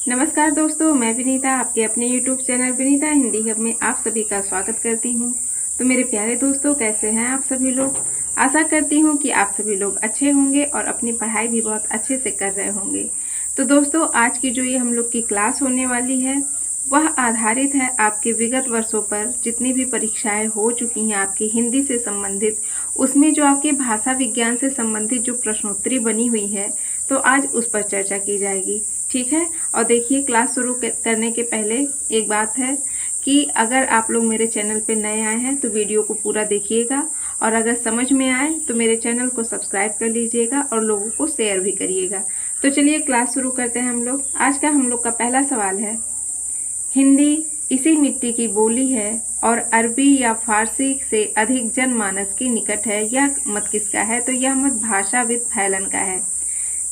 नमस्कार दोस्तों, मैं विनीता आपके अपने YouTube channel Vinita Hindi hub में आप सभी का स्वागत करती हूँ। तो मेरे प्यारे दोस्तों, कैसे हैं आप सभी लोग। आशा करती हूँ कि आप सभी लोग अच्छे होंगे और अपनी पढ़ाई भी बहुत अच्छे से कर रहे होंगे। तो दोस्तों, आज की जो ये हम लोग की क्लास होने वाली है वह आधारित है आपके विगत वर्षों पर जितनी भी परीक्षाएं हो चुकी हैं आपकी हिंदी से संबंधित, उसमें जो आपकी भाषा विज्ञान से संबंधित जो प्रश्नोत्तरी बनी हुई है, तो आज उस पर चर्चा की जाएगी। ठीक है। और देखिए, क्लास शुरू करने के पहले एक बात है कि अगर आप लोग मेरे चैनल पे नए आए हैं तो वीडियो को पूरा देखिएगा, और अगर समझ में आए तो मेरे चैनल को सब्सक्राइब कर लीजिएगा और लोगों को शेयर भी करिएगा। तो चलिए क्लास शुरू करते हैं हम लोग। आज का हम लोग का पहला सवाल है, हिंदी इसी मिट्टी की बोली है और अरबी या फारसी से अधिक जनमानस के निकट है, यह मत किसका है। तो यह मत भाषाविद फैलन का है।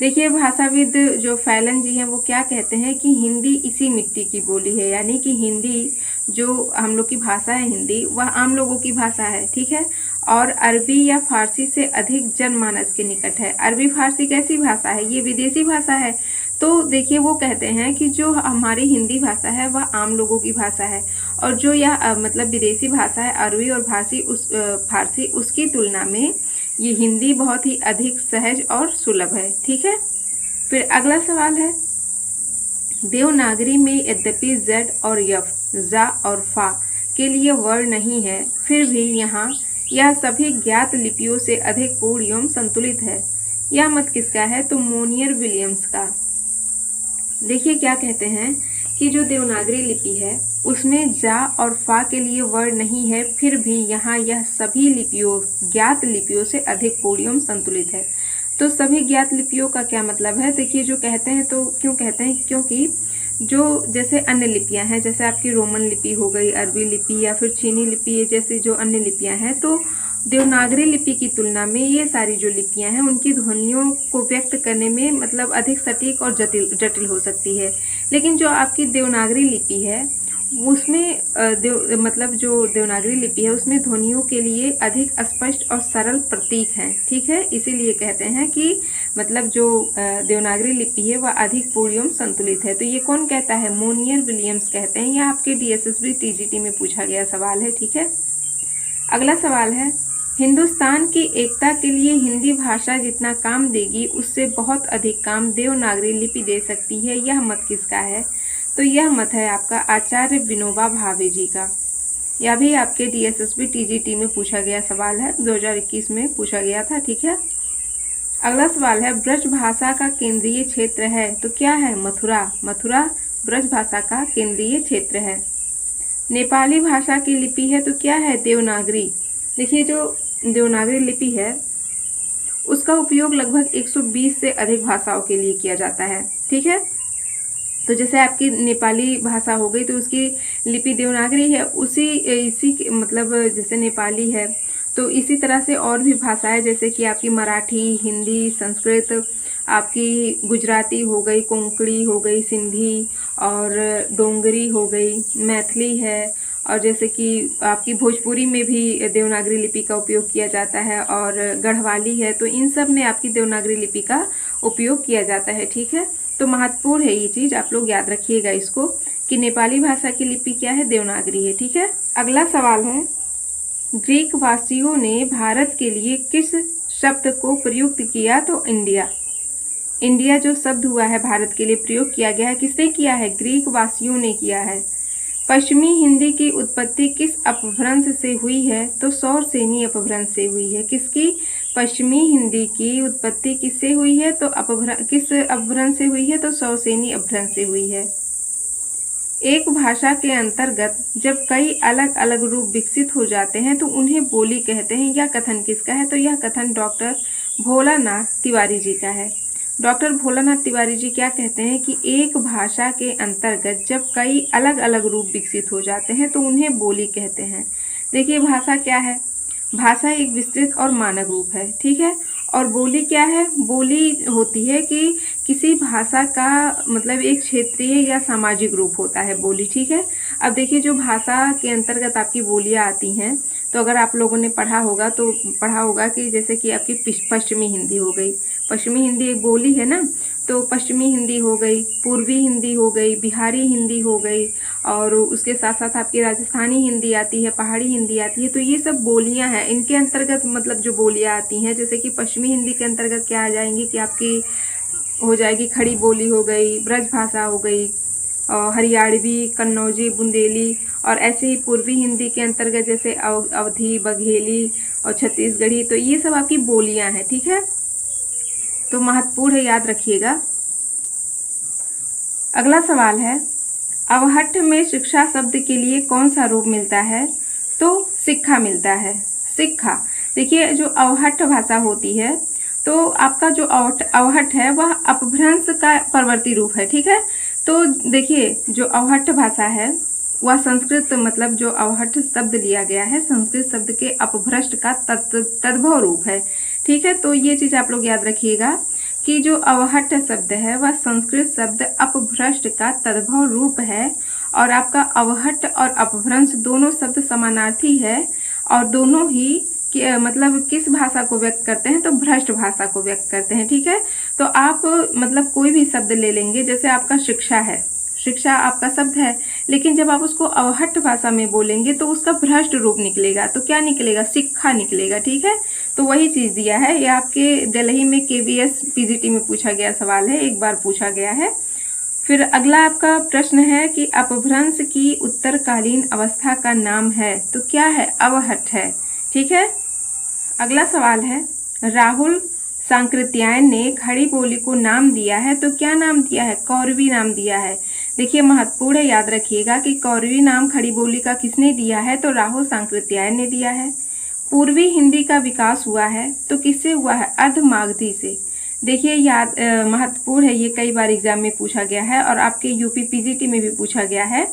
देखिए, भाषाविद जो फैलन जी हैं वो क्या कहते हैं कि हिंदी इसी मिट्टी की बोली है, यानी कि हिंदी जो हम लोग की भाषा है हिंदी, वह आम लोगों की भाषा है। ठीक है। और अरबी या फारसी से अधिक जनमानस के निकट है। अरबी फारसी कैसी भाषा है, ये विदेशी भाषा है। तो देखिए, वो कहते हैं कि जो हमारी हिंदी भाषा है वह आम लोगों की भाषा है, और जो यह मतलब विदेशी भाषा है अरबी और फारसी उसकी तुलना में ये हिंदी बहुत ही अधिक सहज और सुलभ है। ठीक है। फिर अगला सवाल है, देवनागरी में यद्यपि जेड और यफ, जा और फा के लिए वर्ण नहीं है, फिर भी यहाँ यह सभी ज्ञात लिपियों से अधिक पूर्ण एवं संतुलित है। यह मत किसका है। तो मोनियर विलियम्स का। देखिए क्या कहते हैं कि जो देवनागरी लिपि है उसमें जा और फा के लिए वर्ण नहीं है, फिर भी यहाँ यह सभी लिपियों ज्ञात लिपियों से अधिक पूर्ण एवं संतुलित है। तो सभी ज्ञात लिपियों का क्या मतलब है। देखिए, जो कहते हैं तो क्यों कहते हैं, क्योंकि जो जैसे अन्य लिपियां हैं, जैसे आपकी रोमन लिपि हो गई, अरबी लिपि या फिर चीनी लिपि, जैसी जो अन्य लिपियां हैं, तो देवनागरी लिपि की तुलना में ये सारी जो लिपियां हैं उनकी ध्वनियों को व्यक्त करने में मतलब अधिक सटीक और जटिल जटिल हो सकती है। लेकिन जो आपकी देवनागरी लिपि है उसमें मतलब जो देवनागरी लिपि है उसमें ध्वनियों के लिए अधिक स्पष्ट और सरल प्रतीक हैं। ठीक है। इसीलिए कहते हैं कि मतलब जो देवनागरी लिपि है वह अधिक पूर्ण एवं संतुलित है। तो ये कौन कहता है, मोनियर विलियम्स कहते हैं। यह आपके डीएसएसबी टीजीटी में पूछा गया सवाल है। ठीक है। अगला सवाल है, हिंदुस्तान की एकता के लिए हिंदी भाषा जितना काम देगी उससे बहुत अधिक काम देवनागरी लिपि दे सकती है। यह मत किसका है। तो यह मत है आपका आचार्य विनोबा भावे जी का। यह भी आपके डीएसएसबी टीजीटी में पूछा गया सवाल है, 2021 में पूछा गया था। ठीक है। अगला सवाल है, ब्रज भाषा का केंद्रीय क्षेत्र है तो क्या है। मथुरा। मथुरा ब्रज भाषा का केंद्रीय क्षेत्र है। नेपाली भाषा की लिपि है तो क्या है। देवनागरी। देखिए, जो देवनागरी लिपि है उसका उपयोग लगभग 120 से अधिक भाषाओं के लिए किया जाता है। ठीक है। तो जैसे आपकी नेपाली भाषा हो गई तो उसकी लिपि देवनागरी है, इसी मतलब जैसे नेपाली है तो इसी तरह से और भी भाषाएं जैसे कि आपकी मराठी, हिंदी, संस्कृत, आपकी गुजराती हो गई, कोंकणी हो गई, सिंधी और डोंगरी हो गई, मैथिली है, और जैसे कि आपकी भोजपुरी में भी देवनागरी लिपि का उपयोग किया जाता है, और गढ़वाली है। तो इन सब में आपकी देवनागरी लिपि का उपयोग किया जाता है। ठीक है। तो महत्वपूर्ण है ये चीज, आप लोग याद रखिएगा इसको कि नेपाली भाषा की लिपि क्या है, देवनागरी है। ठीक है। अगला सवाल है, ग्रीक वासियों ने भारत के लिए किस शब्द को प्रयुक्त किया। तो इंडिया। इंडिया जो शब्द हुआ है भारत के लिए प्रयोग किया गया है, किसने किया है। ग्रीक वासियों ने किया है। पश्चिमी हिंदी की उत्पत्ति किस अपभ्रंश से हुई है। तो सौरसेनी अपभ्रंश से हुई है। किसकी। पश्चिमी हिंदी की उत्पत्ति किससे हुई है। तो किस अपभ्रंश से हुई है। तो सौरसेनी अपभ्रंश से हुई है। एक भाषा के अंतर्गत जब कई अलग अलग रूप विकसित हो जाते हैं तो उन्हें बोली कहते हैं। यह कथन किसका है। तो यह कथन डॉक्टर भोलानाथ तिवारी जी का है। डॉक्टर भोलानाथ तिवारी जी क्या कहते हैं कि एक भाषा के अंतर्गत जब कई अलग अलग रूप विकसित हो जाते हैं तो उन्हें बोली कहते हैं। देखिए, भाषा क्या है। भाषा एक विस्तृत और मानक रूप है। ठीक है। और बोली क्या है। बोली होती है कि किसी भाषा का मतलब एक क्षेत्रीय या सामाजिक रूप होता है बोली। ठीक है। अब देखिए, जो भाषा के अंतर्गत आपकी बोलियां आती हैं, तो अगर आप लोगों ने पढ़ा होगा तो पढ़ा होगा कि जैसे कि आपकी पश्चिमी हिंदी हो गई। पश्चिमी हिंदी एक बोली है ना। तो पश्चिमी हिंदी हो गई, पूर्वी हिंदी हो गई, बिहारी हिंदी हो गई, और उसके साथ साथ आपकी राजस्थानी हिंदी आती है, पहाड़ी हिंदी आती है। तो ये सब बोलियां हैं, इनके अंतर्गत मतलब जो बोलियां आती हैं, जैसे कि पश्चिमी हिंदी के अंतर्गत क्या आ जाएंगी कि आपकी हो जाएगी खड़ी बोली हो गई, ब्रज भाषा हो गई, हरियाणवी, कन्नौजी, बुंदेली। और ऐसे ही पूर्वी हिंदी के अंतर्गत जैसे अवधी, बघेली और छत्तीसगढ़ी। तो ये सब आपकी बोलियां हैं, ठीक है, तो महत्वपूर्ण है, याद रखिएगा। अगला सवाल है, अवहट्ठ में शिक्षा शब्द के लिए कौन सा रूप मिलता है? तो शिक्षा मिलता है, शिक्षा। देखिए जो अवहट्ठ भाषा होती है, तो आपका जो अवहट्ठ है वह अपभ्रंश का परवर्ती रूप है, ठीक है। तो देखिए जो अवहट्ठ भाषा है वह संस्कृत, मतलब जो अवहट्ठ शब्द लिया गया है संस्कृत शब्द के अपभ्रष्ट का तद्भव रूप है, ठीक है। तो ये चीज आप लोग याद रखिएगा कि जो अवहट्ठ शब्द है वह संस्कृत शब्द अपभ्रष्ट का तद्भव रूप है। और आपका अवहट्ठ और अपभ्रंश दोनों शब्द समानार्थी है, और दोनों ही मतलब किस भाषा को व्यक्त करते हैं? तो भ्रष्ट भाषा को व्यक्त करते हैं, ठीक है। तो आप मतलब कोई भी शब्द ले लेंगे, जैसे आपका शिक्षा है, शिक्षा आपका शब्द है, लेकिन जब आप उसको अवहट्ठ भाषा में बोलेंगे तो उसका भ्रष्ट रूप निकलेगा। तो क्या निकलेगा? शिक्षा निकलेगा, ठीक है। तो वही चीज दिया है, ये आपके दिल्ली में KVS PGT में पूछा गया सवाल है, एक बार पूछा गया है। फिर अगला आपका प्रश्न है कि अपभ्रंश की उत्तरकालीन अवस्था का नाम है, तो क्या है? अवहट्ठ है, ठीक है। अगला सवाल है, राहुल सांकृत्यायन ने खड़ी बोली को नाम दिया है, तो क्या नाम दिया है? कौरवी नाम दिया है। देखिए महत्वपूर्ण है, याद रखिएगा कि कौरवी नाम खड़ी बोली का किसने दिया है? तो राहुल सांकृत्यायन ने दिया है। पूर्वी हिंदी का विकास हुआ है, तो किससे हुआ है? अर्धमागधी से। देखिए याद महत्वपूर्ण है, ये कई बार एग्जाम में पूछा गया है और आपके UP PGT में भी पूछा गया है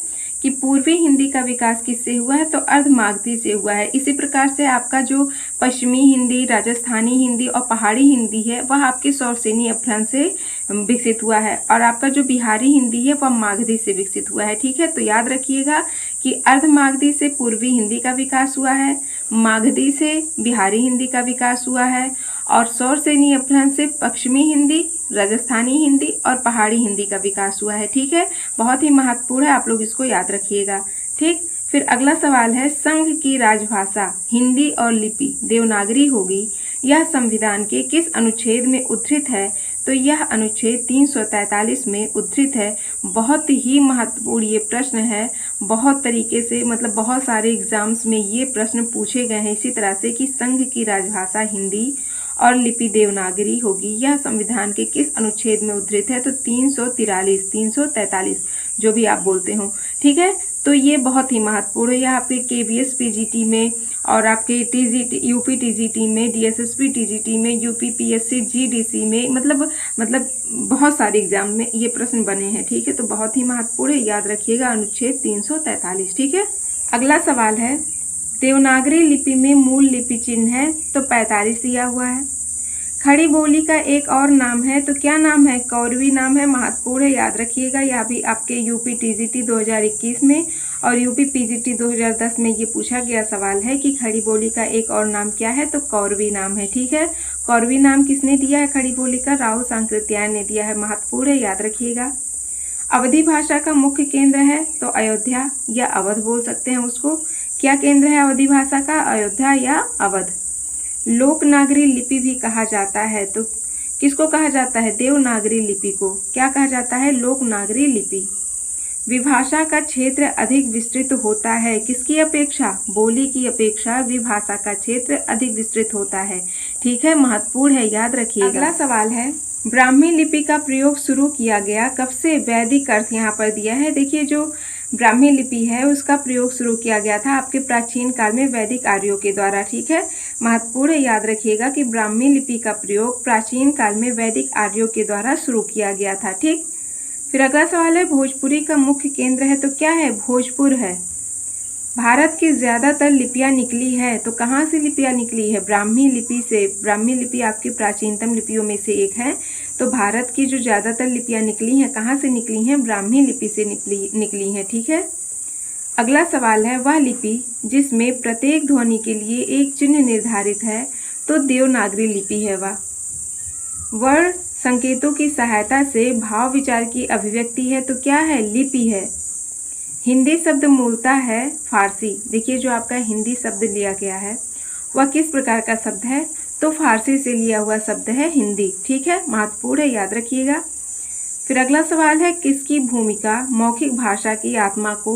कि पूर्वी हिंदी का विकास किससे हुआ है? तो अर्धमागधी से हुआ है। इसी प्रकार से आपका जो पश्चिमी हिंदी, राजस्थानी हिंदी और पहाड़ी हिंदी है वह आपके सौरसेनी अपभ्रंश से विकसित हुआ है, और आपका जो बिहारी हिंदी है वह मागधी से विकसित हुआ है, ठीक है। तो याद रखिएगा कि अर्धमागधी से पूर्वी हिंदी का विकास हुआ है, मागधी से बिहारी हिंदी का विकास हुआ है, और सौरसेनी अपभ्रंश से पश्चिमी हिंदी, राजस्थानी हिंदी और पहाड़ी हिंदी का विकास हुआ है, ठीक है। बहुत ही महत्वपूर्ण है, आप लोग इसको याद रखिएगा, ठीक। फिर अगला सवाल है, संघ की राजभाषा हिंदी और लिपि देवनागरी होगी, यह संविधान के किस अनुच्छेद में उद्धृत है? तो यह अनुच्छेद 343 में उद्धृत है। बहुत ही महत्वपूर्ण ये प्रश्न है, बहुत तरीके से मतलब बहुत सारे एग्जाम्स में ये प्रश्न पूछे गए हैं इसी तरह से कि संघ की राजभाषा हिंदी और लिपि देवनागरी होगी, यह संविधान के किस अनुच्छेद में उद्धृत है? तो 343, 343 जो भी आप बोलते हो, ठीक है। तो ये बहुत ही महत्वपूर्ण है, यह आपके KVS PGT में और आपके UP TGT में, DSSP TGT में, UP PSC GDC में, मतलब बहुत सारे एग्जाम में ये प्रश्न बने हैं, ठीक है। तो बहुत ही महत्वपूर्ण है, याद रखिएगा अनुच्छेद 343, ठीक है। अगला सवाल है, देवनागरी लिपि में मूल लिपि चिन्ह है, तो 45 दिया हुआ है। खड़ी बोली का एक और नाम है, तो क्या नाम है? कौरवी नाम है, महत्वपूर्ण है, याद रखिएगा। यह भी आपके UP TGT 2021 में और UP PGT 2010 में ये पूछा गया सवाल है कि खड़ी बोली का एक और नाम क्या है? तो कौरवी नाम है, ठीक है। कौरवी नाम किसने दिया है खड़ी बोली का? राहुल सांकृत्यायन ने दिया है, महत्वपूर्ण है, याद रखिएगा। अवधी भाषा का मुख्य केंद्र है, तो अयोध्या या अवध बोल सकते हैं उसको। क्या केंद्र है अवधी भाषा का? अयोध्या या अवध। लोकनागरी लिपि भी कहा जाता है, तो किसको कहा जाता है? देवनागरी लिपि को क्या कहा जाता है? लोकनागरी लिपि। विभाषा का क्षेत्र अधिक विस्तृत होता है, किसकी अपेक्षा? बोली की अपेक्षा विभाषा का क्षेत्र अधिक विस्तृत होता है, ठीक है, महत्वपूर्ण है, याद रखिएगा। अगला सवाल है, ब्राह्मी लिपि का प्रयोग शुरू किया गया कब से? वैदिक अर्थ यहाँ पर दिया है। देखिए जो ब्राह्मी लिपि है उसका प्रयोग शुरू किया गया था आपके प्राचीन काल में वैदिक आर्यों के द्वारा, ठीक है, महत्वपूर्ण है, याद रखिएगा कि ब्राह्मी लिपि का प्रयोग प्राचीन काल में वैदिक आर्यों के द्वारा शुरू किया गया था, ठीक। फिर अगला सवाल है, भोजपुरी का मुख्य केंद्र है, तो क्या है? भोजपुर है। भारत की ज्यादातर लिपियां निकली है, तो कहाँ से लिपियां निकली है? ब्राह्मी लिपि से। ब्राह्मी लिपि आपकी प्राचीनतम लिपियों में से एक है, तो भारत की जो ज्यादातर लिपियां निकली हैं कहाँ से निकली हैं? ब्राह्मी लिपि से निकली हैं, ठीक है। अगला सवाल है, वह लिपि जिसमें प्रत्येक ध्वनि के लिए एक चिन्ह निर्धारित है, तो देवनागरी लिपि है वह। वर्ण संकेतों की सहायता से भाव विचार की अभिव्यक्ति है, तो क्या है? लिपि है। हिंदी शब्द मूलतः है फारसी। देखिए जो आपका हिंदी शब्द लिया गया है वह किस प्रकार का शब्द है? तो फारसी से लिया हुआ शब्द है हिंदी। ठीक है, महत्वपूर्ण है, याद रखिएगा। फिर अगला सवाल है, किसकी भूमिका मौखिक भाषा की आत्मा को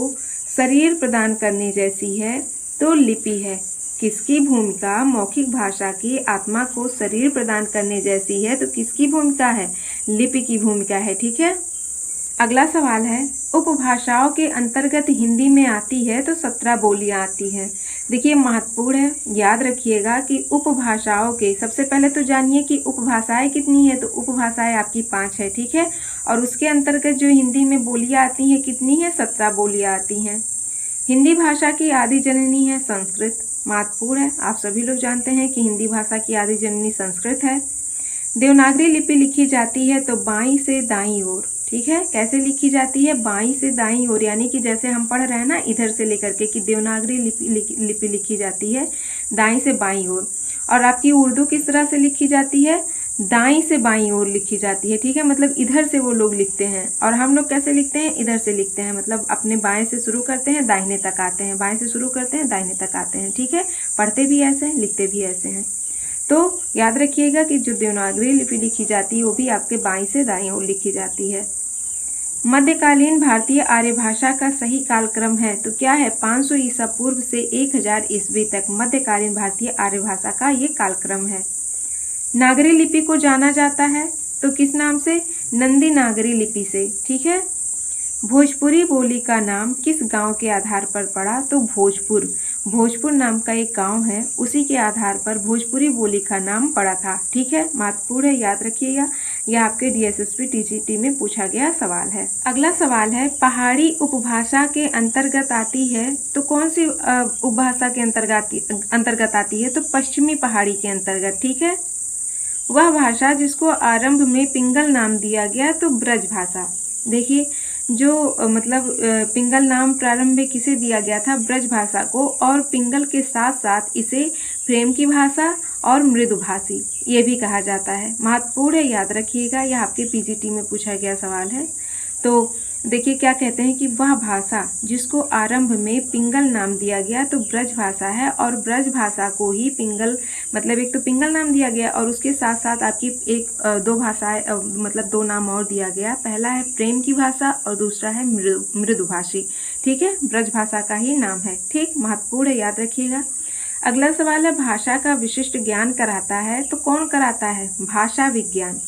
शरीर प्रदान करने जैसी है? तो लिपि है। किसकी भूमिका मौखिक भाषा की आत्मा को शरीर प्रदान करने जैसी है? तो किसकी भूमिका है? लिपि की भूमिका है। ठीक है। अगला सवाल है, उपभाषाओं के अंतर्गत हिंदी में आती है तो 17 बोलियां आती हैं। देखिए महत्वपूर्ण है, याद रखिएगा कि उपभाषाओं के, सबसे पहले तो जानिए कि उपभाषाएं कितनी है। तो उपभाषाएं आपकी 5 है। ठीक है, और उसके अंतर्गत जो हिंदी में बोलियां आती हैं कितनी है? 17 बोलियां आती हैं। हिंदी भाषा की आदि जननी है संस्कृत। महत्वपूर्ण है, आप सभी लोग जानते हैं कि हिंदी भाषा की आदि जननी संस्कृत है। देवनागरी लिपि लिखी जाती है तो बाईं से दाईं ओर। ठीक है, कैसे लिखी जाती है? बाईं से दाईं ओर, यानी कि जैसे हम पढ़ रहे हैं ना इधर से लेकर के, कि देवनागरी लिपि लिखी जाती है दाईं से बाईं ओर। और आपकी उर्दू किस तरह से लिखी जाती है? दाईं से बाईं ओर लिखी जाती है। ठीक है, मतलब इधर से वो लोग लिखते हैं, और हम लोग कैसे लिखते हैं? इधर से लिखते हैं, मतलब अपने बाएं से शुरू करते हैं दाहिने तक आते हैं, बाएं से शुरू करते हैं दाहिने तक आते हैं। ठीक है, पढ़ते भी ऐसे हैं, लिखते भी ऐसे हैं। तो याद रखिएगा कि जो देवनागरी लिपि लिखी जाती है वो भी आपके बाईं से दाईं ओर लिखी जाती है। मध्यकालीन भारतीय आर्य भाषा का सही कालक्रम है तो क्या है? 500 ईसा पूर्व से 1000 ईस्वी तक मध्यकालीन भारतीय आर्य भाषा का ये कालक्रम है। नागरी लिपि को जाना जाता है तो किस नाम से? नंदी नागरी लिपि से। ठीक है। भोजपुरी बोली का नाम किस गांव के आधार पर पड़ा? तो भोजपुर। भोजपुर नाम का एक गांव है, उसी के आधार पर भोजपुरी बोली का नाम पड़ा था। ठीक है, महत्वपूर्ण है, याद रखिएगा। यह आपके डीएसएसपी टीजीटी में पूछा गया सवाल है। अगला सवाल है, पहाड़ी उपभाषा के अंतर्गत आती है तो कौन सी उपभाषा के अंतर्गत आती है? तो पश्चिमी पहाड़ी के अंतर्गत। ठीक है, वह भाषा जिसको आरंभ में पिंगल नाम दिया गया तो ब्रज भाषा। देखिए जो मतलब पिंगल नाम प्रारंभ में किसे दिया गया था? ब्रज भाषा को, और पिंगल के साथ साथ इसे प्रेम की भाषा और मृदुभाषी ये भी कहा जाता है। महत्वपूर्ण है, याद रखिएगा, यह आपके पीजीटी में पूछा गया सवाल है। तो देखिए क्या कहते हैं कि वह भाषा जिसको आरंभ में पिंगल नाम दिया गया तो ब्रज भाषा है, और ब्रज भाषा को ही पिंगल, मतलब एक तो पिंगल नाम दिया गया और उसके साथ साथ आपकी दो भाषाएं, मतलब 2 नाम और दिया गया। पहला है प्रेम की भाषा और दूसरा है मृदुभाषी। ठीक है, ब्रज भाषा का ही नाम है। ठीक, महत्वपूर्ण है, याद रखिएगा। अगला सवाल है, भाषा का विशिष्ट ज्ञान कराता है तो कौन कराता है? भाषा विज्ञान।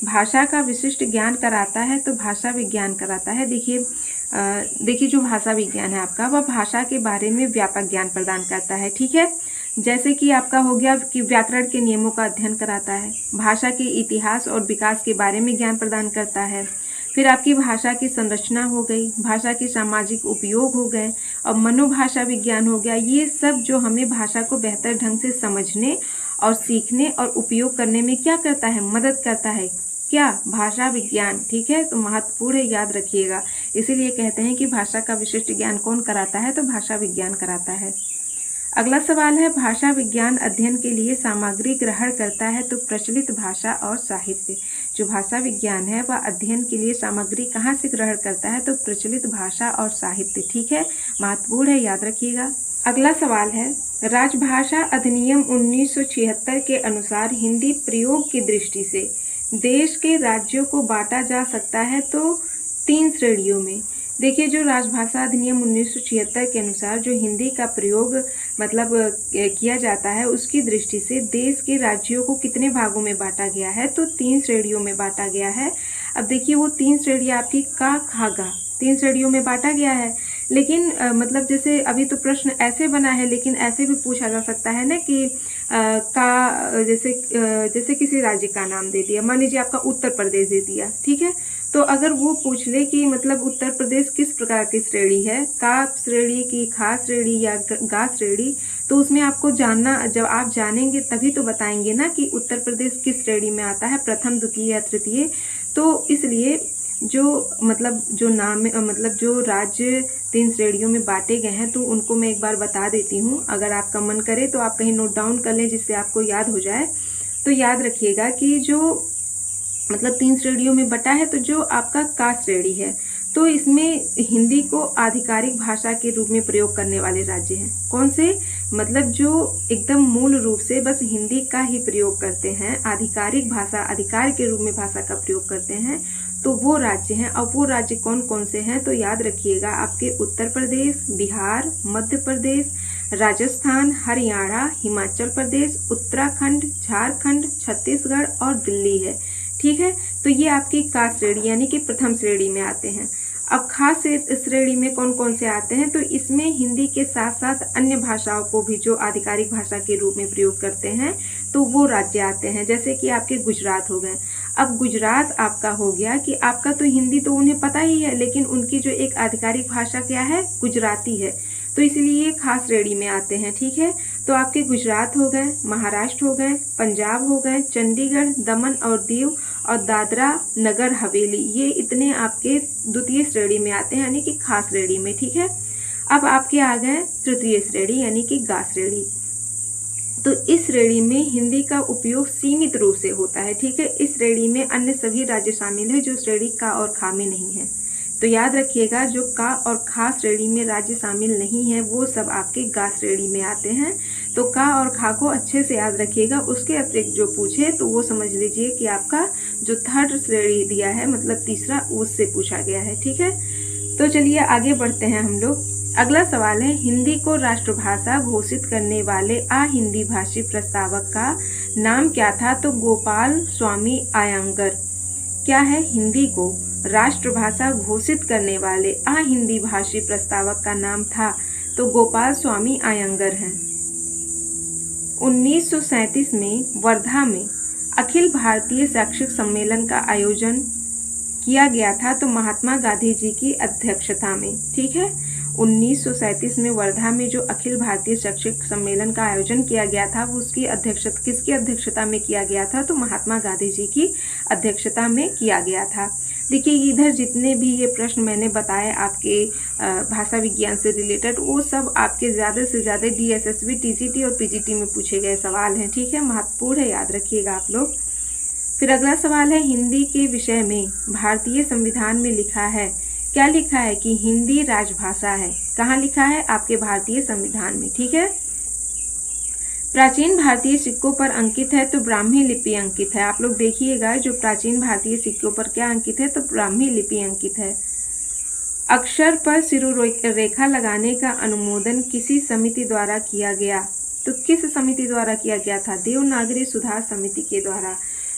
भाषा का विशिष्ट ज्ञान कराता है तो भाषा विज्ञान कराता है। देखिए जो भाषा विज्ञान है आपका, वह भाषा के बारे में व्यापक ज्ञान प्रदान करता है। ठीक है, जैसे कि आपका हो गया कि व्याकरण के नियमों का अध्ययन कराता है, भाषा के इतिहास और विकास के बारे में ज्ञान प्रदान करता है। फिर आपकी भाषा की संरचना हो गई, भाषा के सामाजिक उपयोग हो गए, और मनोभाषा विज्ञान हो गया। ये सब जो हमें भाषा को बेहतर ढंग से समझने और सीखने और उपयोग करने में क्या करता है? मदद करता है। क्या? भाषा विज्ञान। ठीक है, तो महत्वपूर्ण है, याद रखिएगा। इसीलिए कहते हैं कि भाषा का विशिष्ट ज्ञान कौन कराता है? तो भाषा विज्ञान कराता है। अगला सवाल है, भाषा विज्ञान अध्ययन के लिए सामग्री ग्रहण करता है तो प्रचलित भाषा और साहित्य। जो भाषा विज्ञान है वह अध्ययन के लिए सामग्री कहाँ से ग्रहण करता है? तो प्रचलित भाषा और साहित्य। ठीक है, महत्वपूर्ण है, याद रखिएगा। अगला सवाल है, राजभाषा अधिनियम 1976 के अनुसार हिंदी प्रयोग की दृष्टि से देश के राज्यों को बांटा जा सकता है तो 3 श्रेणियों में। देखिए जो राजभाषा अधिनियम 1976 के अनुसार जो हिंदी का प्रयोग मतलब किया जाता है उसकी दृष्टि से देश के राज्यों को कितने भागों में बांटा गया है? तो 3 श्रेणियों में बांटा गया है। अब देखिए वो 3 श्रेणियाँ आपकी का, खा, गा 3 श्रेणियों में बांटा गया है। लेकिन मतलब जैसे अभी तो प्रश्न ऐसे बना है, लेकिन ऐसे भी पूछा जा सकता है ना कि जैसे किसी राज्य का नाम दे दिया, मान लीजिए आपका उत्तर प्रदेश दे दिया। ठीक है, तो अगर वो पूछ ले कि मतलब उत्तर प्रदेश किस प्रकार की श्रेणी है, का श्रेणी की, खा श्रेणी या गा श्रेणी, तो उसमें आपको जानना, जब आप जानेंगे तभी तो बताएंगे ना कि उत्तर प्रदेश किस श्रेणी में आता है, प्रथम, द्वितीय या तृतीय। तो इसलिए जो नाम मतलब जो राज्य 3 श्रेणियों में बांटे गए हैं तो उनको मैं एक बार बता देती हूँ। अगर आपका मन करे तो आप कहीं नोट डाउन कर लें जिससे आपको याद हो जाए। तो याद रखिएगा कि जो मतलब 3 श्रेणियों में बटा है। तो जो आपका का श्रेणी है, तो इसमें हिंदी को आधिकारिक भाषा के रूप में प्रयोग करने वाले राज्य हैं। कौन से? मतलब जो एकदम मूल रूप से बस हिंदी का ही प्रयोग करते हैं, आधिकारिक भाषा, अधिकार के रूप में भाषा का प्रयोग करते हैं, तो वो राज्य हैं। अब वो राज्य कौन कौन से हैं? तो याद रखिएगा, आपके उत्तर प्रदेश, बिहार, मध्य प्रदेश, राजस्थान, हरियाणा, हिमाचल प्रदेश, उत्तराखंड, झारखंड, छत्तीसगढ़ और दिल्ली है। ठीक है, तो ये आपकी का श्रेणी यानी कि प्रथम श्रेणी में आते हैं। अब खास श्रेणी में कौन कौन से आते हैं? तो इसमें हिंदी के साथ साथ अन्य भाषाओं को भी जो आधिकारिक भाषा के रूप में प्रयोग करते हैं, तो वो राज्य आते हैं। जैसे कि आपके गुजरात हो गए। अब गुजरात आपका हो गया कि आपका तो हिंदी तो उन्हें पता ही है, लेकिन उनकी जो एक आधिकारिक भाषा क्या है? गुजराती है, तो इसलिए ये खास श्रेणी में आते हैं। ठीक है, तो आपके गुजरात हो गए, महाराष्ट्र हो गए, पंजाब हो गए, चंडीगढ़, दमन और दीव और दादरा नगर हवेली, ये इतने आपके द्वितीय श्रेणी में आते हैं, यानी कि खास श्रेणी में। ठीक है, अब आपके आ गए तृतीय श्रेणी यानी कि गा श्रेणी। तो इस श्रेणी में हिंदी का उपयोग सीमित रूप से होता है। ठीक है, इस श्रेणी में अन्य सभी राज्य शामिल है जो श्रेणी का और खा में नहीं है। तो याद रखिएगा, जो का और खा श्रेणी में राज्य शामिल नहीं है वो सब आपके गा श्रेणी में आते हैं। तो का और खा को अच्छे से याद रखिएगा। उसके अतिरिक्त जो पूछे तो वो समझ लीजिए कि आपका जो थर्ड श्रेणी दिया है, मतलब तीसरा, उससे पूछा गया है। ठीक है, तो चलिए आगे बढ़ते हैं हम लोग। अगला सवाल है, हिंदी को राष्ट्रभाषा घोषित करने वाले अहिंदी भाषी प्रस्तावक का नाम क्या था? तो गोपाल स्वामी अयंगर। क्या है? हिंदी को राष्ट्रभाषा घोषित करने वाले अहिंदी भाषी प्रस्तावक का नाम था तो गोपाल स्वामी अयंगर हैं। 1937 में वर्धा में अखिल भारतीय शैक्षिक सम्मेलन का आयोजन किया गया था तो महात्मा गांधी जी की अध्यक्षता में। ठीक है, 1937 में वर्धा में जो अखिल भारतीय शैक्षिक सम्मेलन का आयोजन किया गया था वो उसकी अध्यक्षता किसकी अध्यक्षता में किया गया था? तो महात्मा गांधी जी की अध्यक्षता में किया गया था। देखिए, इधर जितने भी ये प्रश्न मैंने बताए आपके भाषा विज्ञान से रिलेटेड, वो सब आपके ज़्यादा से ज़्यादा DSSB, TGT और PGT में पूछे गए सवाल हैं। ठीक है, महत्वपूर्ण है, याद रखिएगा आप लोग। फिर अगला सवाल है, हिंदी के विषय में भारतीय संविधान में लिखा है, क्या लिखा है? कि हिंदी राजभाषा है। कहाँ लिखा है? आपके भारतीय संविधान में। ठीक है, प्राचीन भारतीय सिक्कों पर अंकित है तो ब्राह्मी लिपि अंकित है। आप लोग देखिएगा, जो प्राचीन भारतीय सिक्कों पर क्या अंकित है? तो ब्राह्मी लिपि अंकित है। अक्षर पर सिरोरेखा लगाने का अनुमोदन किसी समिति द्वारा किया गया? तो किस समिति द्वारा किया गया था? देवनागरी सुधार समिति के द्वारा।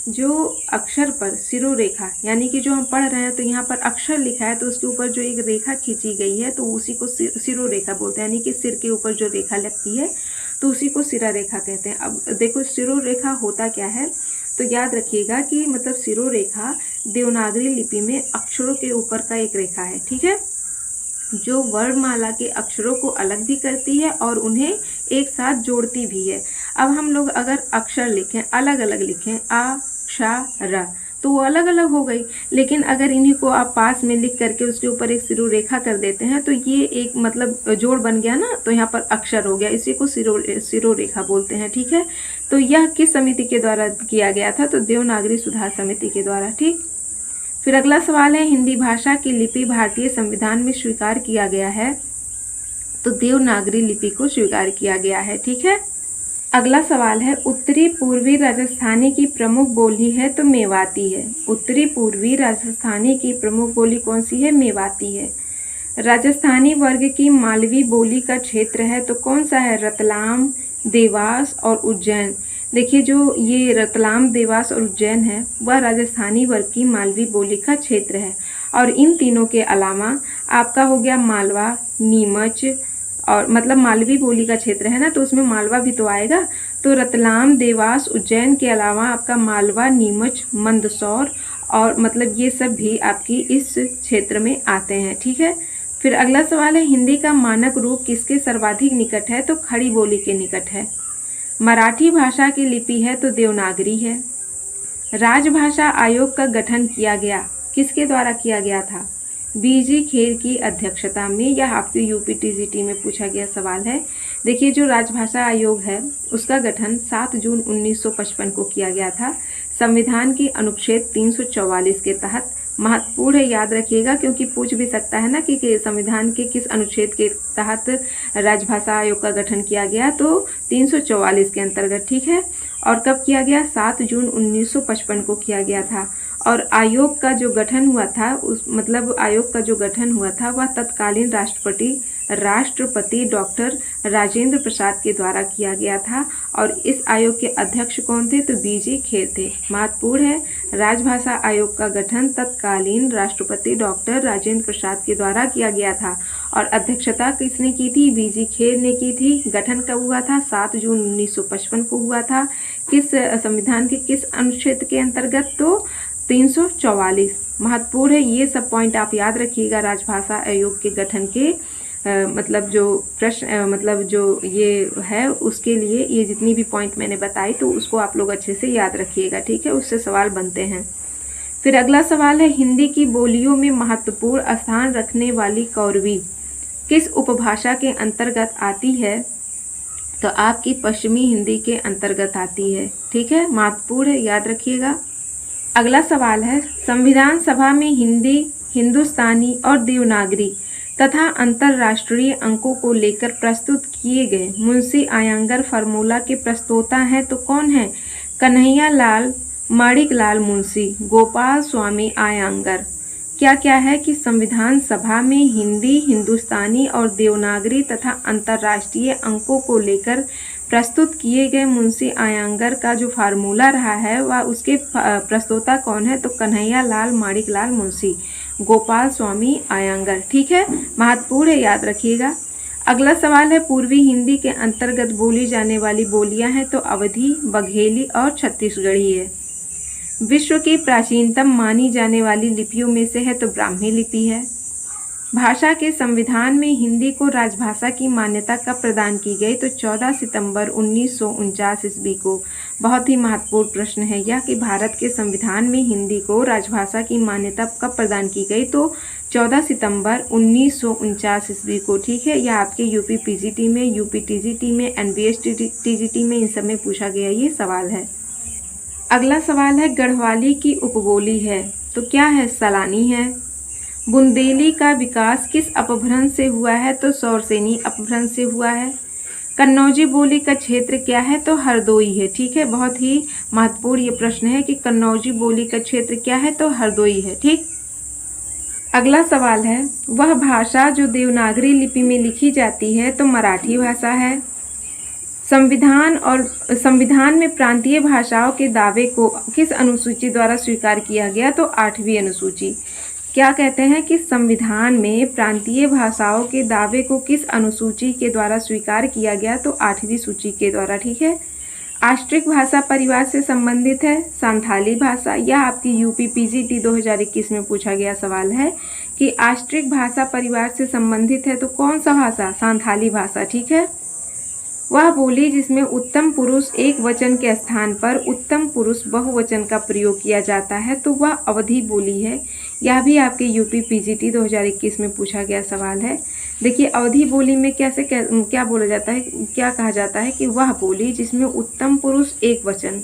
जो अक्षर पर सिरोरेखा यानी कि जो हम पढ़ रहे हैं तो यहाँ पर अक्षर लिखा है तो उसके ऊपर जो एक रेखा खींची गई है तो उसी को सिरोरेखा बोलते हैं, यानी कि सिर के ऊपर जो रेखा लगती है तो उसी को सिरा रेखा कहते हैं। अब देखो, सिरोरेखा होता क्या है? तो याद रखिएगा कि मतलब सिरोरेखा देवनागरी लिपि में अक्षरों के ऊपर का एक रेखा है। ठीक है, जो वर्णमाला के अक्षरों को अलग भी करती है और उन्हें एक साथ जोड़ती भी है। अब हम लोग अगर अक्षर लिखें, अलग अलग लिखें, आ, क्षा, र, तो वो अलग अलग हो गई। लेकिन अगर इन्हीं को आप पास में लिख करके उसके ऊपर एक सिरोरेखा कर देते हैं तो ये एक मतलब जोड़ बन गया ना, तो यहाँ पर अक्षर हो गया, इसी को सिरोरेखा बोलते हैं। ठीक है, तो यह किस समिति के द्वारा किया गया था? तो देवनागरी सुधार समिति के द्वारा। ठीक, फिर अगला सवाल है, हिंदी भाषा की लिपि भारतीय संविधान में स्वीकार किया गया है तो देवनागरी लिपि को स्वीकार किया गया है। ठीक है, अगला सवाल है, उत्तरी पूर्वी राजस्थानी की प्रमुख बोली है तो मेवाती है। उत्तरी पूर्वी राजस्थानी की प्रमुख बोली कौन सी है? मेवाती है। राजस्थानी वर्ग की मालवी बोली का क्षेत्र है तो कौन सा है? रतलाम, देवास और उज्जैन। देखिए, जो ये रतलाम, देवास और उज्जैन है वह राजस्थानी वर्ग की मालवी बोली का क्षेत्र है। और इन तीनों के अलावा आपका हो गया मालवा, नीमच, और मतलब मालवी बोली का क्षेत्र है ना, तो उसमें मालवा भी तो आएगा। तो रतलाम, देवास, उज्जैन के अलावा आपका मालवा, नीमच, मंदसौर और मतलब ये सब भी आपकी इस क्षेत्र में आते हैं। ठीक है, फिर अगला सवाल है, हिंदी का मानक रूप किसके सर्वाधिक निकट है? तो खड़ी बोली के निकट है। मराठी भाषा की लिपि है तो देवनागरी है। राजभाषा आयोग का गठन किया गया, किसके द्वारा किया गया था? BG खेर की अध्यक्षता में। यह आपके UP TGT में पूछा गया सवाल है। देखिए, जो राजभाषा आयोग है उसका गठन 7 जून 1955 को किया गया था। संविधान की अनुच्छेद 344 के तहत। महत्वपूर्ण है, याद रखिएगा, क्योंकि पूछ भी सकता है ना कि संविधान के किस अनुच्छेद के तहत राजभाषा आयोग का गठन किया गया, तो 344 के अंतर्गत, ठीक है। और कब किया गया? 7 जून 1955 को किया गया था। और आयोग का जो गठन हुआ था, उस मतलब आयोग का जो गठन हुआ था वह तत्कालीन राष्ट्रपति डॉक्टर राजेंद्र प्रसाद के द्वारा किया गया था। और इस आयोग के अध्यक्ष कौन थे? तो बीजी खेर थे। महत्वपूर्ण है, राजभाषा आयोग का गठन तत्कालीन राष्ट्रपति डॉक्टर राजेंद्र प्रसाद के द्वारा किया गया था। और अध्यक्षता किसने की थी? बीजी खेर ने की थी। गठन कब हुआ था? 7 जून 1955 को हुआ था। किस संविधान के किस अनुच्छेद के अंतर्गत? तो 344। महत्वपूर्ण है, ये सब पॉइंट आप याद रखिएगा राजभाषा आयोग के गठन के मतलब जो प्रश्न मतलब जो ये है उसके लिए, ये जितनी भी पॉइंट मैंने बताई तो उसको आप लोग अच्छे से याद रखिएगा, ठीक है। उससे सवाल बनते हैं। फिर अगला सवाल है, हिंदी की बोलियों में महत्वपूर्ण स्थान रखने वाली कौरवी किस उपभाषा के अंतर्गत आती है? तो आपकी पश्चिमी हिंदी के अंतर्गत आती है, ठीक है। महत्वपूर्ण है, याद रखिएगा। अगला सवाल है, संविधान सभा में हिंदी, हिंदुस्तानी और देवनागरी तथा अंतर्राष्ट्रीय अंकों को लेकर प्रस्तुत किए गए मुंशी आयंगर फार्मूला के प्रस्तोता हैं तो कौन है? कन्हैया लाल, माणिक लाल मुंशी, गोपाल स्वामी आयंगर। क्या क्या है कि संविधान सभा में हिंदी, हिंदुस्तानी और देवनागरी तथा अंतर्राष्ट्रीय अंकों को लेकर प्रस्तुत किए गए मुंशी आयंगर का जो फार्मूला रहा है वह उसके प्रस्तोता कौन है? तो कन्हैया लाल, माणिक लाल मुंशी, गोपाल स्वामी आयंगर, ठीक है। महत्वपूर्ण है, याद रखिएगा। अगला सवाल है, पूर्वी हिंदी के अंतर्गत बोली जाने वाली बोलियां हैं तो अवधी, बघेली और छत्तीसगढ़ी है। विश्व की प्राचीनतम मानी जाने वाली लिपियों में से है तो ब्राह्मी लिपि है। भाषा के संविधान में हिंदी को राजभाषा की मान्यता कब प्रदान की गई? तो 14 सितंबर 1949 ईस्वी को। बहुत ही महत्वपूर्ण प्रश्न है यह कि भारत के संविधान में हिंदी को राजभाषा की मान्यता कब प्रदान की गई? तो 14 सितंबर 1949 ईस्वी को, ठीक है। यह आपके यूपी पीजीटी में, यूपी टीजीटी में, एनबीएस टीजीटी में इन सब में पूछा गया ये सवाल है। अगला सवाल है, गढ़वाली की उपबोली है तो क्या है? सलानी है। बुंदेली का विकास किस अपभ्रंश से हुआ है? तो सौरसेनी अपभ्रंश से हुआ है। कन्नौजी बोली का क्षेत्र क्या है? तो हरदोई है, ठीक है। बहुत ही महत्वपूर्ण ये प्रश्न है कि कन्नौजी बोली का क्षेत्र क्या है? तो हरदोई है, ठीक। अगला सवाल है, वह भाषा जो देवनागरी लिपि में लिखी जाती है तो मराठी भाषा है। संविधान में प्रांतीय भाषाओं के दावे को किस अनुसूची द्वारा स्वीकार किया गया? तो 8वीं अनुसूची। क्या कहते हैं कि संविधान में प्रांतीय भाषाओं के दावे को किस अनुसूची के द्वारा स्वीकार किया गया? तो 8वीं सूची के द्वारा, ठीक है। आष्ट्रिक भाषा परिवार से संबंधित है संथाली भाषा। यह आपकी यूपी पीजीटी 2021 में पूछा गया सवाल है कि आष्ट्रिक भाषा परिवार से संबंधित है तो कौन सा भाषा? संथाली भाषा, ठीक है। वह बोली जिसमें उत्तम पुरुष एक वचन के स्थान पर उत्तम पुरुष बहुवचन का प्रयोग किया जाता है तो वह अवधी बोली है। यह भी आपके यूपी पीजीटी 2021 में पूछा गया सवाल है। देखिए, अवधी बोली में क्या बोला जाता है, क्या कहा जाता है कि वह बोली जिसमें उत्तम पुरुष एक वचन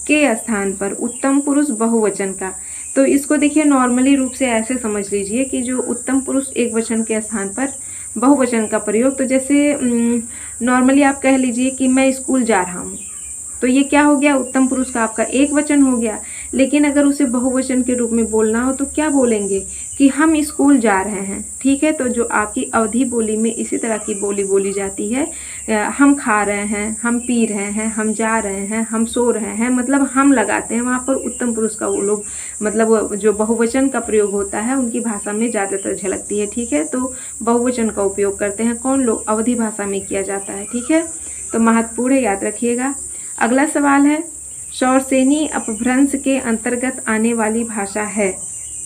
के स्थान पर उत्तम पुरुष बहुवचन का। तो इसको देखिए नॉर्मली रूप से ऐसे समझ लीजिए कि जो उत्तम पुरुष एक वचन के स्थान पर बहुवचन का प्रयोग, तो जैसे नॉर्मली आप कह लीजिए कि मैं स्कूल जा रहा हूँ, तो ये क्या हो गया? उत्तम पुरुष का आपका एक वचन हो गया। लेकिन अगर उसे बहुवचन के रूप में बोलना हो तो क्या बोलेंगे कि हम स्कूल जा रहे हैं, ठीक है। तो जो आपकी अवधी बोली में इसी तरह की बोली बोली जाती है, हम खा रहे हैं, हम पी रहे हैं, हम जा रहे हैं, हम सो रहे हैं, मतलब हम लगाते हैं वहाँ पर उत्तम पुरुष का वो लोग मतलब जो बहुवचन का प्रयोग होता है उनकी भाषा में ज़्यादातर झलकती है, ठीक है। तो बहुवचन का उपयोग करते हैं कौन लोग? अवधी भाषा में किया जाता है, ठीक है। तो महत्वपूर्ण है, याद रखिएगा। अगला सवाल है, सौरसेनी अपभ्रंश के अंतर्गत आने वाली भाषा है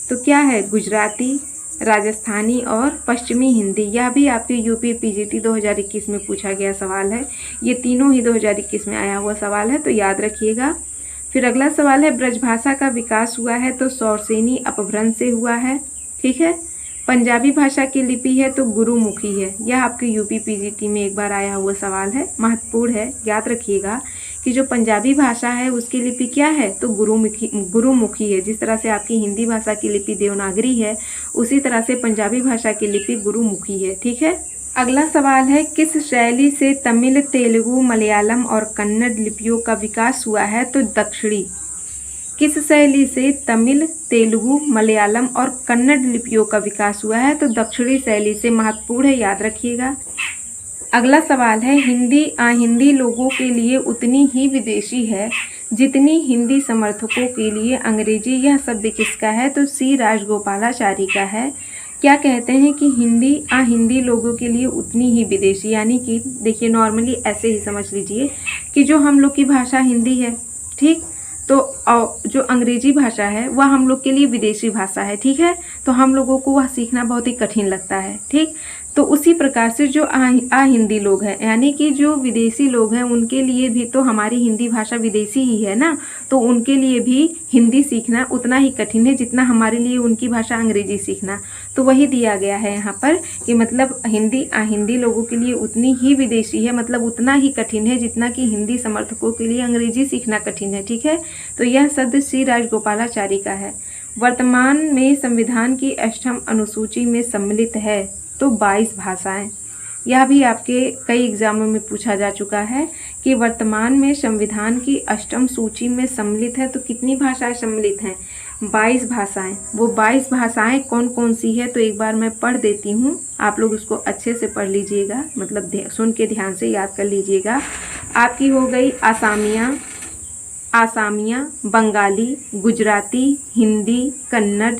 तो क्या है? गुजराती, राजस्थानी और पश्चिमी हिंदी। यह भी आपके यूपी पीजीटी 2021 में पूछा गया सवाल है। ये तीनों ही 2021 में आया हुआ सवाल है, तो याद रखिएगा। फिर अगला सवाल है, ब्रजभाषा का विकास हुआ है तो सौरसेनी अपभ्रंश से हुआ है, ठीक है। पंजाबी भाषा की लिपि है तो गुरुमुखी है। यह आपके यूपी पीजीटी में एक बार आया हुआ सवाल है, महत्वपूर्ण है, याद रखिएगा कि जो पंजाबी भाषा है उसकी लिपि क्या है, तो गुरुमुखी है। जिस तरह से आपकी हिंदी भाषा की लिपि देवनागरी है, उसी तरह से पंजाबी भाषा की लिपि गुरुमुखी है। ठीक है। अगला सवाल है, किस शैली से तमिल, तेलुगु, मलयालम और कन्नड़ लिपियों का विकास हुआ है, तो दक्षिणी। किस शैली से तमिल, तेलुगु, मलयालम और कन्नड़ लिपियों का विकास हुआ है, तो दक्षिणी शैली से। महत्वपूर्ण है, याद रखिएगा। अगला सवाल है, हिंदी अहिंदी लोगों के लिए उतनी ही विदेशी है जितनी हिंदी समर्थकों के लिए अंग्रेजी। यह शब्द किसका है, तो सी राजगोपालाचारी का है। क्या कहते हैं कि हिंदी अहिंदी लोगों के लिए उतनी ही विदेशी, यानी कि देखिए नॉर्मली ऐसे ही समझ लीजिए कि जो हम लोग की भाषा हिंदी है, ठीक, तो जो अंग्रेजी भाषा है वह हम लोग के लिए विदेशी भाषा है। ठीक है, तो हम लोगों को वह सीखना बहुत ही कठिन लगता है। ठीक, तो उसी प्रकार से जो अहिंदी लोग हैं, यानी कि जो विदेशी लोग हैं, उनके लिए भी तो हमारी हिंदी भाषा विदेशी ही है ना, तो उनके लिए भी हिंदी सीखना उतना ही कठिन है जितना हमारे लिए उनकी भाषा अंग्रेजी सीखना। तो वही दिया गया है यहाँ पर कि मतलब हिंदी अहिंदी लोगों के लिए उतनी ही विदेशी है, मतलब उतना ही कठिन है जितना कि हिंदी समर्थकों के लिए अंग्रेजी सीखना कठिन है। ठीक है, तो यह शब्द सी राजगोपालाचारी का है। वर्तमान में संविधान की 8वीं अनुसूची में सम्मिलित है, तो 22 भाषाएं। यह भी आपके कई एग्जामों में पूछा जा चुका है कि वर्तमान में संविधान की 8वीं सूची में सम्मिलित है, तो कितनी भाषाएं सम्मिलित हैं, 22 भाषाएं। वो 22 भाषाएं कौन कौन सी है, तो एक बार मैं पढ़ देती हूँ, आप लोग उसको अच्छे से पढ़ लीजिएगा, मतलब सुन के ध्यान से याद कर लीजिएगा। आपकी हो गई आसामिया, बंगाली, गुजराती, हिंदी, कन्नड़,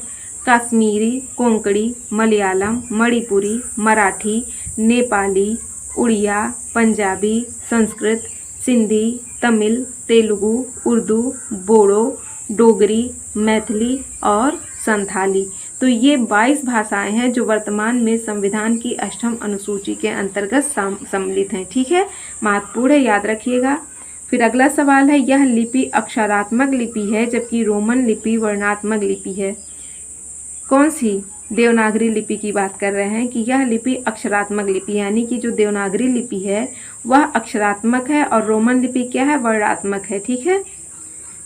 कश्मीरी, कोंकणी, मलयालम, मणिपुरी, मराठी, नेपाली, उड़िया, पंजाबी, संस्कृत, सिंधी, तमिल, तेलुगु, उर्दू, बोडो, डोगरी, मैथिली और संथाली। तो ये 22 भाषाएं हैं जो वर्तमान में संविधान की 8वीं अनुसूची के अंतर्गत सम्मिलित हैं। ठीक है, महत्वपूर्ण है, याद रखिएगा। फिर अगला सवाल है, यह लिपि अक्षरात्मक लिपि है जबकि रोमन लिपि वर्णात्मक लिपि है। कौन सी, देवनागरी लिपि की बात कर रहे हैं कि यह लिपि अक्षरात्मक लिपि, यानी कि जो देवनागरी लिपि है वह अक्षरात्मक है और रोमन लिपि क्या है, वर्णात्मक है। ठीक है।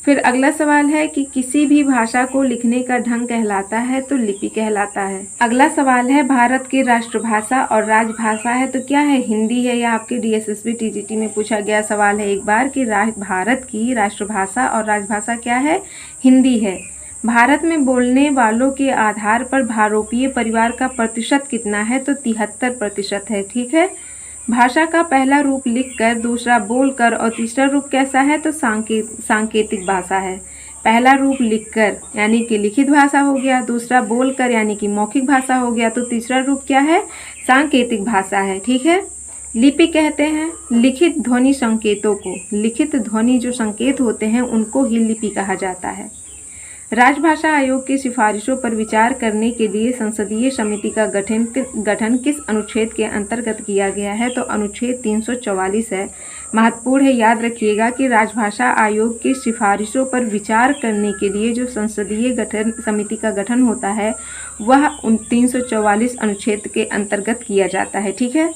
फिर अगला सवाल है कि किसी भी भाषा को लिखने का ढंग कहलाता है, तो लिपि कहलाता है। अगला सवाल है, भारत की राष्ट्रभाषा और राजभाषा है, तो क्या है, हिंदी है। यह आपके DSSB TGT में पूछा गया सवाल है एक बार कि भारत की राष्ट्रभाषा और राजभाषा क्या है, हिंदी है। भारत में बोलने वालों के आधार पर भारोपीय परिवार का प्रतिशत कितना है, तो 73% है। ठीक है। भाषा का पहला रूप लिखकर, दूसरा बोलकर और तीसरा रूप कैसा है, तो सांकेतिक भाषा है। पहला रूप लिखकर यानी कि लिखित भाषा हो गया, दूसरा बोलकर यानी कि मौखिक भाषा हो गया, तो तीसरा रूप क्या है, सांकेतिक भाषा है। ठीक है। लिपि कहते हैं लिखित ध्वनि संकेतों को, लिखित ध्वनि जो संकेत होते हैं उनको ही लिपि कहा जाता है। राजभाषा आयोग की सिफारिशों पर विचार करने के लिए संसदीय समिति का गठन किस अनुच्छेद के अंतर्गत किया गया है, तो अनुच्छेद 344 है। महत्वपूर्ण है, याद रखिएगा कि राजभाषा आयोग की सिफारिशों पर विचार करने के लिए जो संसदीय समिति का गठन होता है वह 344 अनुच्छेद के अंतर्गत किया जाता है। ठीक है।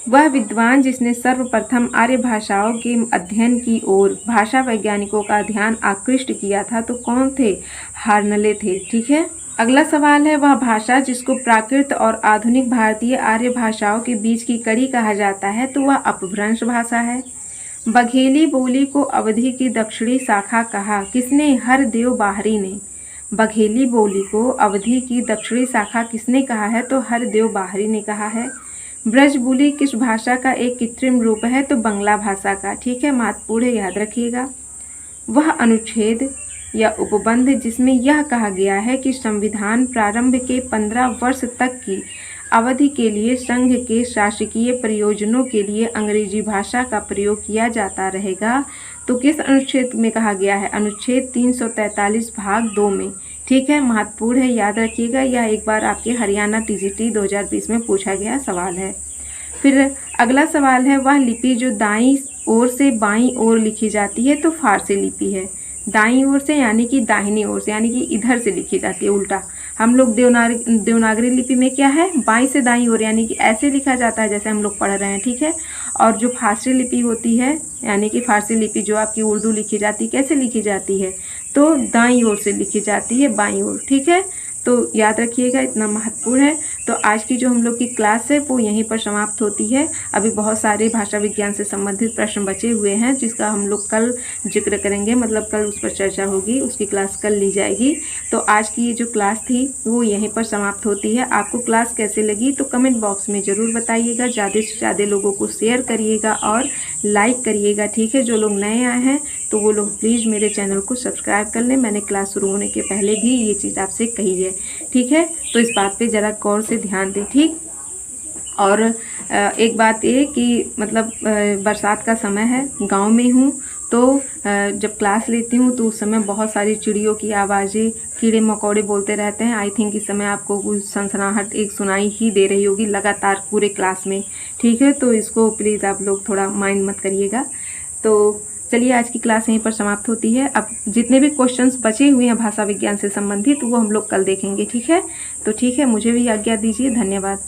वह विद्वान जिसने सर्वप्रथम आर्य भाषाओं के अध्ययन की ओर भाषा वैज्ञानिकों का ध्यान आकृष्ट किया था, तो कौन थे, हार्नले थे। ठीक है। अगला सवाल है, वह भाषा जिसको प्राकृत और आधुनिक भारतीय आर्य भाषाओं के बीच की कड़ी कहा जाता है, तो वह अपभ्रंश भाषा है। बघेली बोली को अवधि की दक्षिणी शाखा कहा, किसने, हरदेव बाहरी ने। बघेली बोली को अवधि की दक्षिणी शाखा किसने कहा है, तो हरदेव बाहरी ने कहा है। ब्रजबुली किस भाषा का एक कृत्रिम रूप है, तो बंगला भाषा का। ठीक है, महत्वपूर्ण है, याद रखिएगा। वह अनुच्छेद या उपबंध जिसमें यह कहा गया है कि संविधान प्रारंभ के 15 वर्ष तक की अवधि के लिए संघ के शासकीय प्रयोजनों के लिए अंग्रेजी भाषा का प्रयोग किया जाता रहेगा, तो किस अनुच्छेद में कहा गया है, अनुच्छेद 343 भाग 2 में। ठीक है, महत्वपूर्ण है, याद रखिएगा। यह एक बार आपके हरियाणा TGT 2020 में पूछा गया सवाल है। फिर अगला सवाल है, वह लिपि जो दाईं ओर से बाईं ओर लिखी जाती है, तो फारसी लिपि है। दाईं ओर से यानी कि दाहिनी ओर से, यानी कि इधर से लिखी जाती है, उल्टा। हम लोग देवनागरी लिपि में क्या है, बाईं से दाईं ओर, यानी कि ऐसे लिखा जाता है जैसे हम लोग पढ़ रहे हैं, ठीक है। और जो फारसी लिपि होती है, यानी कि फारसी लिपि जो आपकी उर्दू लिखी जाती है, कैसे लिखी जाती है, तो दाईं ओर से लिखी जाती है, बाईं ओर, ठीक है। तो याद रखिएगा, इतना महत्वपूर्ण है। तो आज की जो हम लोग की क्लास है वो यहीं पर समाप्त होती है। अभी बहुत सारे भाषा विज्ञान से संबंधित प्रश्न बचे हुए हैं, जिसका हम लोग कल जिक्र करेंगे, मतलब कल उस पर चर्चा होगी, उसकी क्लास कल ली जाएगी। तो आज की ये जो क्लास थी वो यहीं पर समाप्त होती है। आपको क्लास कैसे लगी तो कमेंट बॉक्स में ज़रूर बताइएगा, ज़्यादा से ज़्यादा लोगों को शेयर करिएगा और लाइक करिएगा, ठीक है। जो लोग नए आए हैं तो वो लोग प्लीज़ मेरे चैनल को सब्सक्राइब कर लें। मैंने क्लास शुरू होने के पहले भी ये चीज़ आपसे कही है, ठीक है। तो इस बात पे ज़रा गौर से ध्यान दें, ठीक। और एक बात ये कि मतलब बरसात का समय है, गांव में हूँ, तो जब क्लास लेती हूँ तो उस समय बहुत सारी चिड़ियों की आवाज़ें, कीड़े मकोड़े बोलते रहते हैं। आई थिंक इस समय आपको कुछ सनसनाहट एक सुनाई ही दे रही होगी लगातार पूरे क्लास में, ठीक है। तो इसको प्लीज़ आप लोग थोड़ा माइंड मत करिएगा। तो चलिए, आज की क्लास यहीं पर समाप्त होती है। अब जितने भी क्वेश्चंस बचे हुए हैं भाषा विज्ञान से संबंधित वो हम लोग कल देखेंगे, ठीक है। तो ठीक है, मुझे भी आज्ञा दीजिए, धन्यवाद।